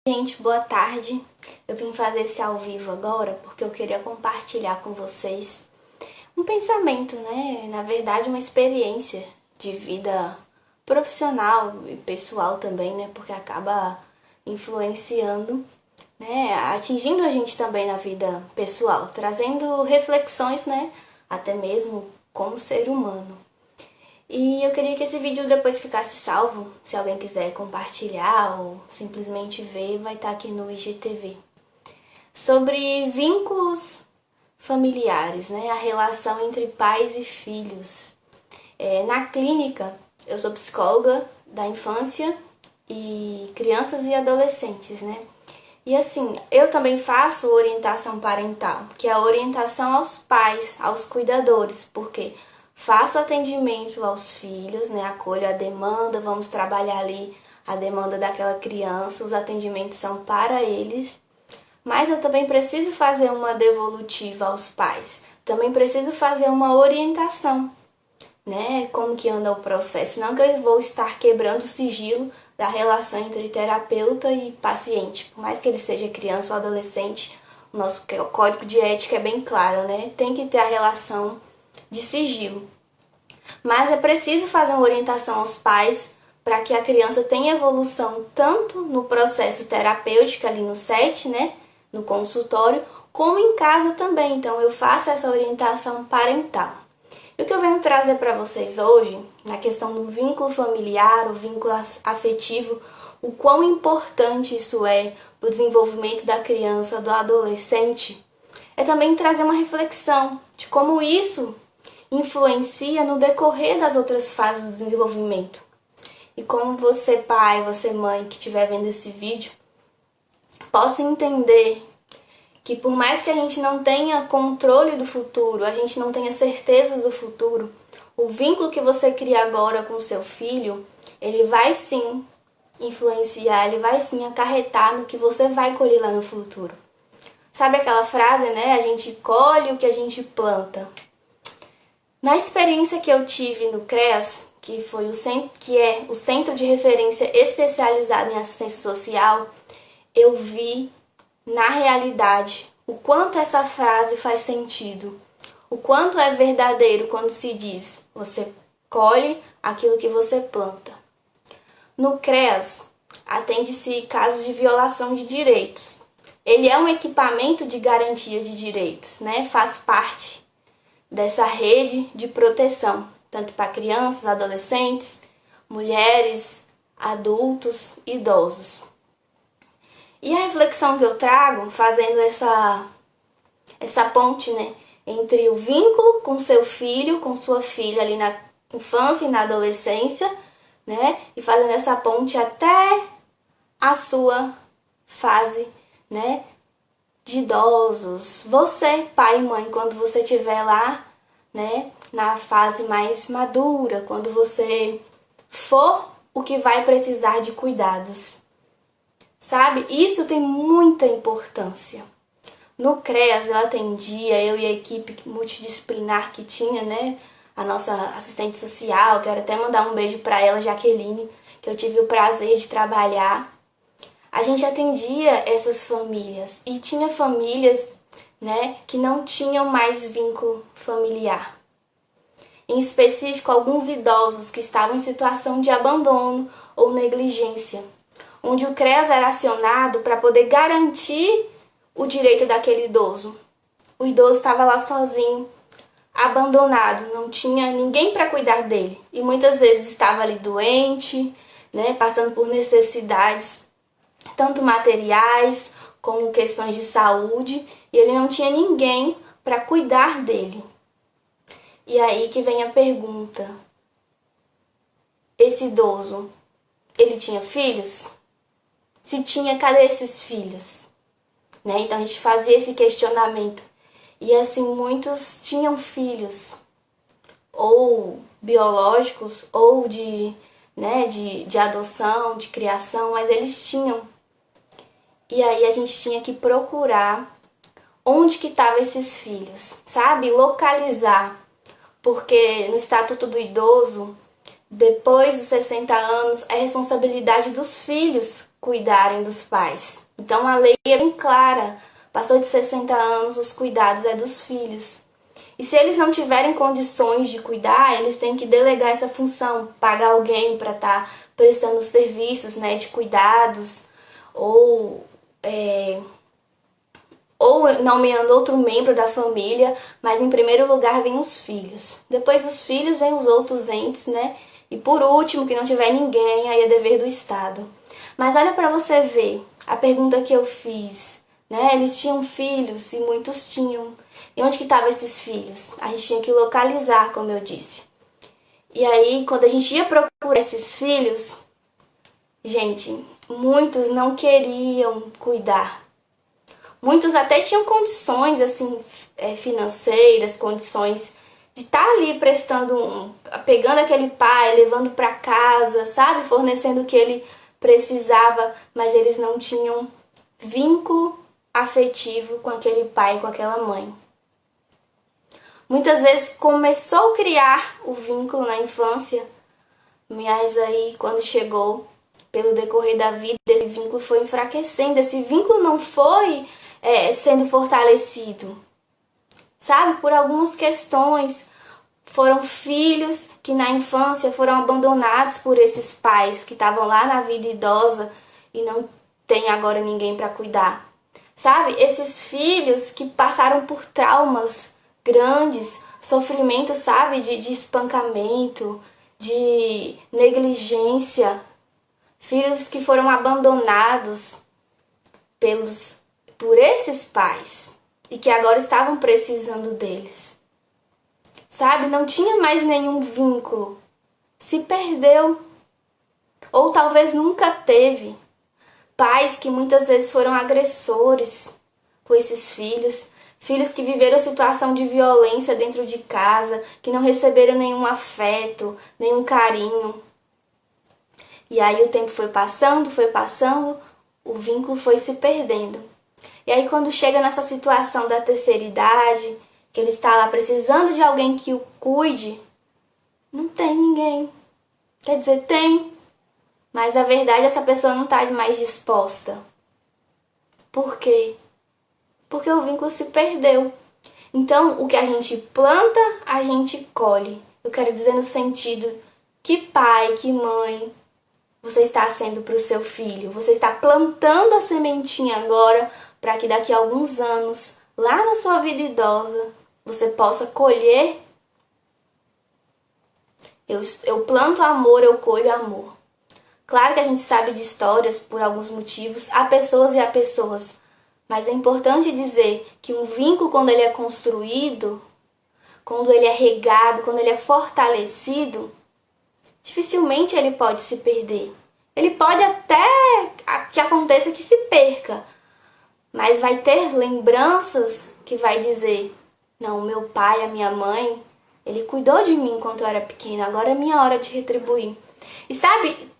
Gente, boa tarde. Eu vim fazer esse ao vivo agora porque eu queria compartilhar com vocês um pensamento, né? Na verdade, uma experiência de vida profissional e pessoal também, né? Porque acaba influenciando, né? Atingindo a gente também na vida pessoal, trazendo reflexões, né? Até mesmo como ser humano. E eu queria que esse vídeo depois ficasse salvo, se alguém quiser compartilhar ou simplesmente ver, vai estar aqui no IGTV. Sobre vínculos familiares, né? A relação entre pais e filhos. Na clínica, eu sou psicóloga da infância e crianças e adolescentes, né? E assim, eu também faço orientação parental, que é a orientação aos pais, aos cuidadores, porque faço atendimento aos filhos, né? Acolho a demanda, vamos trabalhar ali a demanda daquela criança, os atendimentos são para eles. Mas eu também preciso fazer uma devolutiva aos pais. Também preciso fazer uma orientação, né? Como que anda o processo. Não que eu vou estar quebrando o sigilo da relação entre terapeuta e paciente. Por mais que ele seja criança ou adolescente, o nosso código de ética é bem claro, né? Tem que ter a relação de sigilo. Mas é preciso fazer uma orientação aos pais para que a criança tenha evolução tanto no processo terapêutico ali no set, né? No consultório, como em casa também. Então eu faço essa orientação parental. E o que eu venho trazer para vocês hoje, na questão do vínculo familiar, o vínculo afetivo, o quão importante isso é para o desenvolvimento da criança, do adolescente, é também trazer uma reflexão de como isso influencia no decorrer das outras fases do desenvolvimento. E como você, pai, você, mãe, que estiver vendo esse vídeo, possa entender que por mais que a gente não tenha controle do futuro, a gente não tenha certezas do futuro, o vínculo que você cria agora com o seu filho, ele vai sim influenciar, ele vai sim acarretar no que você vai colher lá no futuro. Sabe aquela frase, né? A gente colhe o que a gente planta. Na experiência que eu tive no CREAS, que é o Centro de Referência Especializado em Assistência Social, eu vi na realidade o quanto essa frase faz sentido, o quanto é verdadeiro quando se diz você colhe aquilo que você planta. No CREAS, atende-se casos de violação de direitos. Ele é um equipamento de garantia de direitos, né? Faz parte dessa rede de proteção, tanto para crianças, adolescentes, mulheres, adultos, idosos. E a reflexão que eu trago, fazendo essa ponte, né, entre o vínculo com seu filho, com sua filha ali na infância e na adolescência, né, e fazendo essa ponte até a sua fase, né, de idosos. Você, pai e mãe, quando você estiver lá, né, na fase mais madura, quando você for o que vai precisar de cuidados. Sabe? Isso tem muita importância. No CREAS eu atendia, eu e a equipe multidisciplinar que tinha, né, a nossa assistente social, quero até mandar um beijo para ela, Jaqueline, que eu tive o prazer de trabalhar. A gente atendia essas famílias e tinha famílias, né, que não tinham mais vínculo familiar. Em específico, alguns idosos que estavam em situação de abandono ou negligência, onde o CREAS era acionado para poder garantir o direito daquele idoso. O idoso estava lá sozinho, abandonado, não tinha ninguém para cuidar dele. E muitas vezes estava ali doente, né, passando por necessidades tanto materiais como questões de saúde, e ele não tinha ninguém para cuidar dele. E aí que vem a pergunta: esse idoso, ele tinha filhos? Se tinha, cadê esses filhos? Né? Então a gente fazia esse questionamento. E assim, muitos tinham filhos, ou biológicos, ou de adoção, de criação, mas eles tinham. E aí a gente tinha que procurar onde que estavam esses filhos, sabe? Localizar. Porque no Estatuto do Idoso, depois dos 60 anos, é responsabilidade dos filhos cuidarem dos pais. Então a lei é bem clara. Passou de 60 anos, os cuidados é dos filhos. E se eles não tiverem condições de cuidar, eles têm que delegar essa função, pagar alguém para estar prestando serviços, né, de cuidados, ou nomeando outro membro da família, mas em primeiro lugar vem os filhos. Depois dos filhos vem os outros entes, né? E por último, que não tiver ninguém, aí é dever do Estado. Mas olha para você ver a pergunta que eu fiz, né? Eles tinham filhos e muitos tinham. E onde que estavam esses filhos? A gente tinha que localizar, como eu disse. E aí, quando a gente ia procurar esses filhos, gente, muitos não queriam cuidar. Muitos até tinham condições, assim, financeiras, condições de estar ali pegando aquele pai, levando para casa, sabe? Fornecendo o que ele precisava, mas eles não tinham vínculo afetivo com aquele pai, com aquela mãe. Muitas vezes começou a criar o vínculo na infância, mas aí quando chegou, pelo decorrer da vida, esse vínculo foi enfraquecendo, esse vínculo não foi sendo fortalecido, sabe? Por algumas questões. Foram filhos que na infância foram abandonados por esses pais que estavam lá na vida idosa e não tem agora ninguém para cuidar. Sabe? Esses filhos que passaram por traumas grandes, sofrimento, sabe? De espancamento, de negligência. Filhos que foram abandonados por esses pais e que agora estavam precisando deles. Sabe? Não tinha mais nenhum vínculo. Se perdeu. Ou talvez nunca teve. Pais que muitas vezes foram agressores com esses filhos. Filhos que viveram situação de violência dentro de casa, que não receberam nenhum afeto, nenhum carinho. E aí o tempo foi passando, o vínculo foi se perdendo. E aí quando chega nessa situação da terceira idade, que ele está lá precisando de alguém que o cuide, não tem ninguém. Quer dizer, tem, mas a verdade essa pessoa não está mais disposta. Por quê? Porque o vínculo se perdeu. Então, o que a gente planta, a gente colhe. Eu quero dizer no sentido que pai, que mãe você está sendo para o seu filho. Você está plantando a sementinha agora para que daqui a alguns anos, lá na sua vida idosa, você possa colher. Eu planto amor, eu colho amor. Claro que a gente sabe de histórias por alguns motivos, há pessoas e há pessoas. Mas é importante dizer que um vínculo, quando ele é construído, quando ele é regado, quando ele é fortalecido, dificilmente ele pode se perder. Ele pode até que aconteça que se perca, mas vai ter lembranças que vai dizer: não, meu pai, a minha mãe, ele cuidou de mim quando eu era pequena, agora é minha hora de retribuir. E sabe,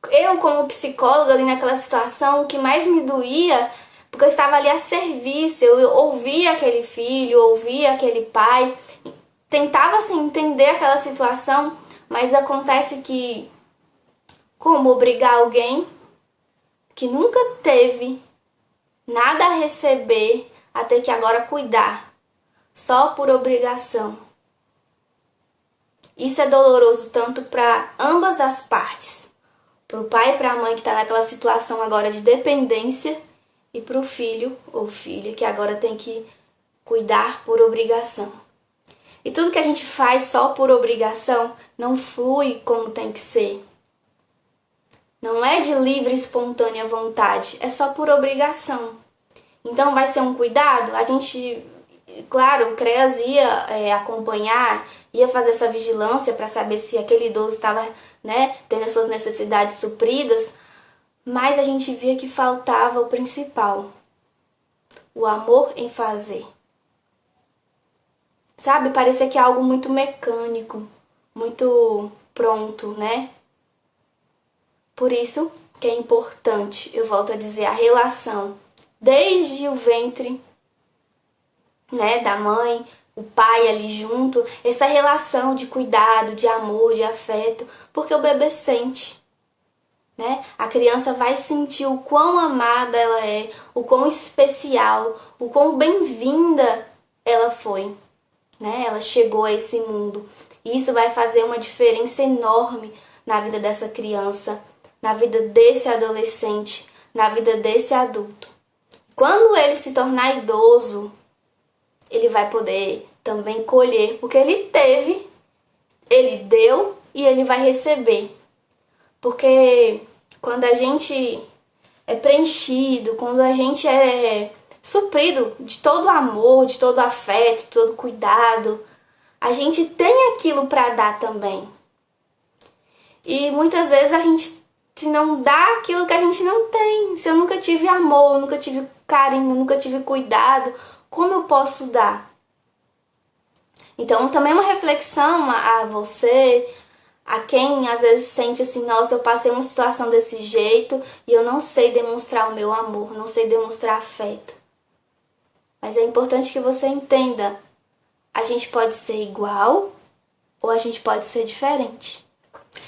eu como psicóloga ali naquela situação, o que mais me doía, porque eu estava ali a serviço, eu ouvia aquele filho, ouvia aquele pai, tentava assim entender aquela situação, mas acontece que, como obrigar alguém que nunca teve nada a receber, a ter que agora cuidar, só por obrigação. Isso é doloroso tanto para ambas as partes, para o pai e para a mãe que está naquela situação agora de dependência, e para o filho ou filha que agora tem que cuidar por obrigação. E tudo que a gente faz só por obrigação não flui como tem que ser. Não é de livre e espontânea vontade, é só por obrigação. Então vai ser um cuidado? A gente, claro, o CREAS ia acompanhar, ia fazer essa vigilância para saber se aquele idoso estava, tendo as suas necessidades supridas, mas a gente via que faltava o principal, o amor em fazer. Sabe, parecia que é algo muito mecânico, muito pronto, né? Por isso que é importante, eu volto a dizer, a relação desde o ventre, da mãe, o pai ali junto, essa relação de cuidado, de amor, de afeto, porque o bebê sente. né? A criança vai sentir o quão amada ela é, o quão especial, o quão bem-vinda ela foi, né? Ela chegou a esse mundo. E isso vai fazer uma diferença enorme na vida dessa criança, na vida desse adolescente, na vida desse adulto. Quando ele se tornar idoso, ele vai poder também colher, porque ele teve, ele deu e ele vai receber. Porque quando a gente é preenchido, quando a gente é suprido de todo amor, de todo afeto, de todo cuidado, a gente tem aquilo para dar também. E muitas vezes a gente não dá aquilo que a gente não tem. Se eu nunca tive amor, nunca tive carinho, nunca tive cuidado, como eu posso dar? Então também uma reflexão a você, a quem às vezes sente assim, nossa, eu passei uma situação desse jeito e eu não sei demonstrar o meu amor, não sei demonstrar afeto. Mas é importante que você entenda, a gente pode ser igual ou a gente pode ser diferente.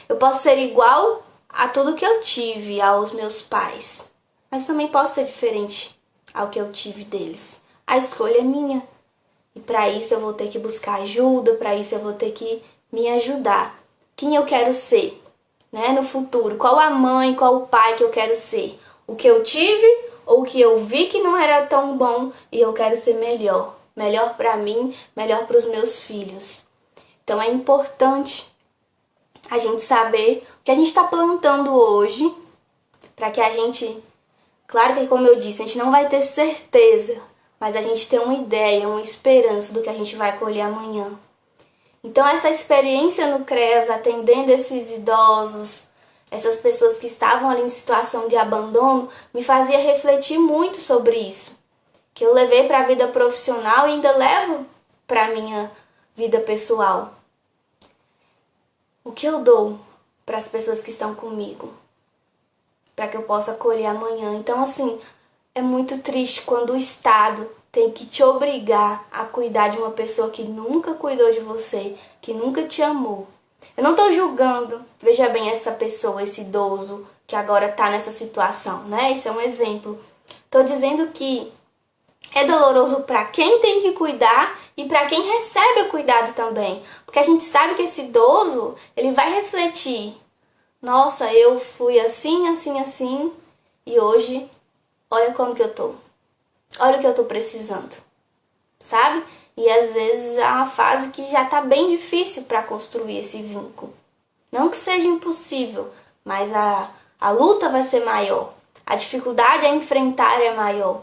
Eu posso ser igual a tudo que eu tive, aos meus pais, mas também posso ser diferente ao que eu tive deles. A escolha é minha. E para isso eu vou ter que buscar ajuda, para isso eu vou ter que me ajudar. Quem eu quero ser, né, no futuro? Qual a mãe, qual o pai que eu quero ser? O que eu tive ou o que eu vi que não era tão bom e eu quero ser melhor? Melhor para mim, melhor para os meus filhos. Então é importante a gente saber o que a gente está plantando hoje, para que a gente, claro que como eu disse, a gente não vai ter certeza, mas a gente tem uma ideia, uma esperança do que a gente vai colher amanhã. Então essa experiência no CREAS, atendendo esses idosos, essas pessoas que estavam ali em situação de abandono, me fazia refletir muito sobre isso. Que eu levei para a vida profissional e ainda levo para a minha vida pessoal. O que eu dou para as pessoas que estão comigo? Para que eu possa colher amanhã. Então, assim, é muito triste quando o Estado tem que te obrigar a cuidar de uma pessoa que nunca cuidou de você, que nunca te amou. Eu não estou julgando, veja bem, essa pessoa, esse idoso que agora está nessa situação, né? Isso é um exemplo. Estou dizendo que é doloroso para quem tem que cuidar e para quem recebe o cuidado também. Porque a gente sabe que esse idoso, ele vai refletir. Nossa, eu fui assim, assim, assim e hoje, olha como que eu tô. Olha o que eu tô precisando. Sabe? E às vezes é uma fase que já tá bem difícil para construir esse vínculo. Não que seja impossível, mas a luta vai ser maior. A dificuldade a enfrentar é maior.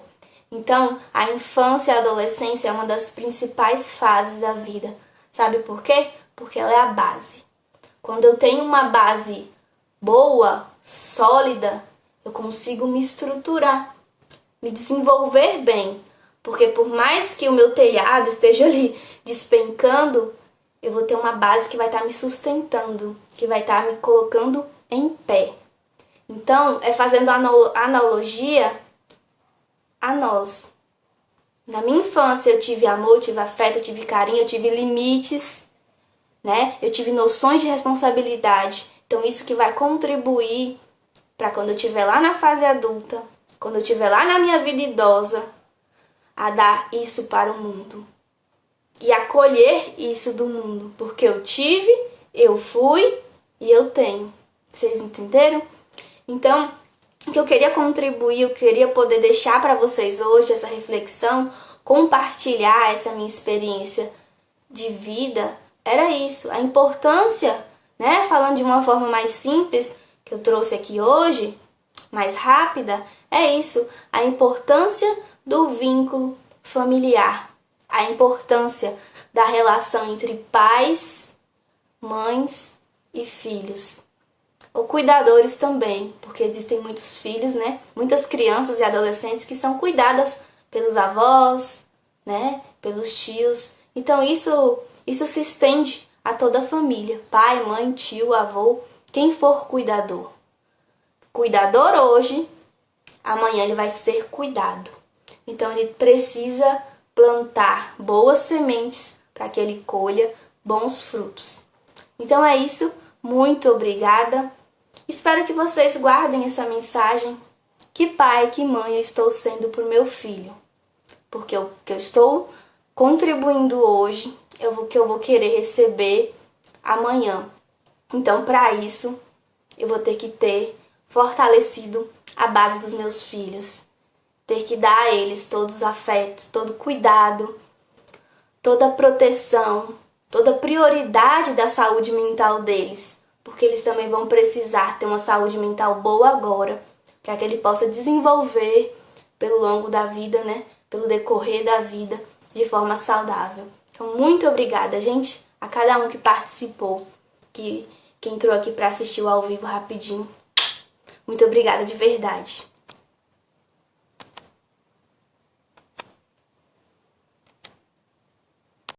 Então, a infância e a adolescência é uma das principais fases da vida. Sabe por quê? Porque ela é a base. Quando eu tenho uma base boa, sólida, eu consigo me estruturar, me desenvolver bem. Porque por mais que o meu telhado esteja ali despencando, eu vou ter uma base que vai estar me sustentando, que vai estar me colocando em pé. Então, é fazendo analogia a nós. Na minha infância eu tive amor, eu tive afeto, eu tive carinho, eu tive limites, né? Eu tive noções de responsabilidade. Então isso que vai contribuir para quando eu estiver lá na fase adulta, quando eu estiver lá na minha vida idosa, a dar isso para o mundo. E acolher isso do mundo. Porque eu tive, eu fui e eu tenho. Vocês entenderam? Então, o que eu queria contribuir, eu queria poder deixar para vocês hoje essa reflexão, compartilhar essa minha experiência de vida, era isso, a importância, né, falando de uma forma mais simples, que eu trouxe aqui hoje, mais rápida, é isso, a importância do vínculo familiar, a importância da relação entre pais, mães e filhos. Ou cuidadores também, porque existem muitos filhos, né? Muitas crianças e adolescentes que são cuidadas pelos avós, né? Pelos tios. Então isso se estende a toda a família. Pai, mãe, tio, avô, quem for cuidador. Cuidador hoje, amanhã ele vai ser cuidado. Então ele precisa plantar boas sementes para que ele colha bons frutos. Então é isso. Muito obrigada. Espero que vocês guardem essa mensagem. Que pai, que mãe eu estou sendo pro meu filho. Porque o que eu estou contribuindo hoje, que eu vou querer receber amanhã. Então, para isso, eu vou ter que ter fortalecido a base dos meus filhos. Ter que dar a eles todos os afetos, todo cuidado, toda a proteção, toda a prioridade da saúde mental deles. Porque eles também vão precisar ter uma saúde mental boa agora, para que ele possa desenvolver pelo longo da vida, né? Pelo decorrer da vida, de forma saudável. Então, muito obrigada, gente, a cada um que participou, que entrou aqui para assistir o ao vivo rapidinho. Muito obrigada de verdade.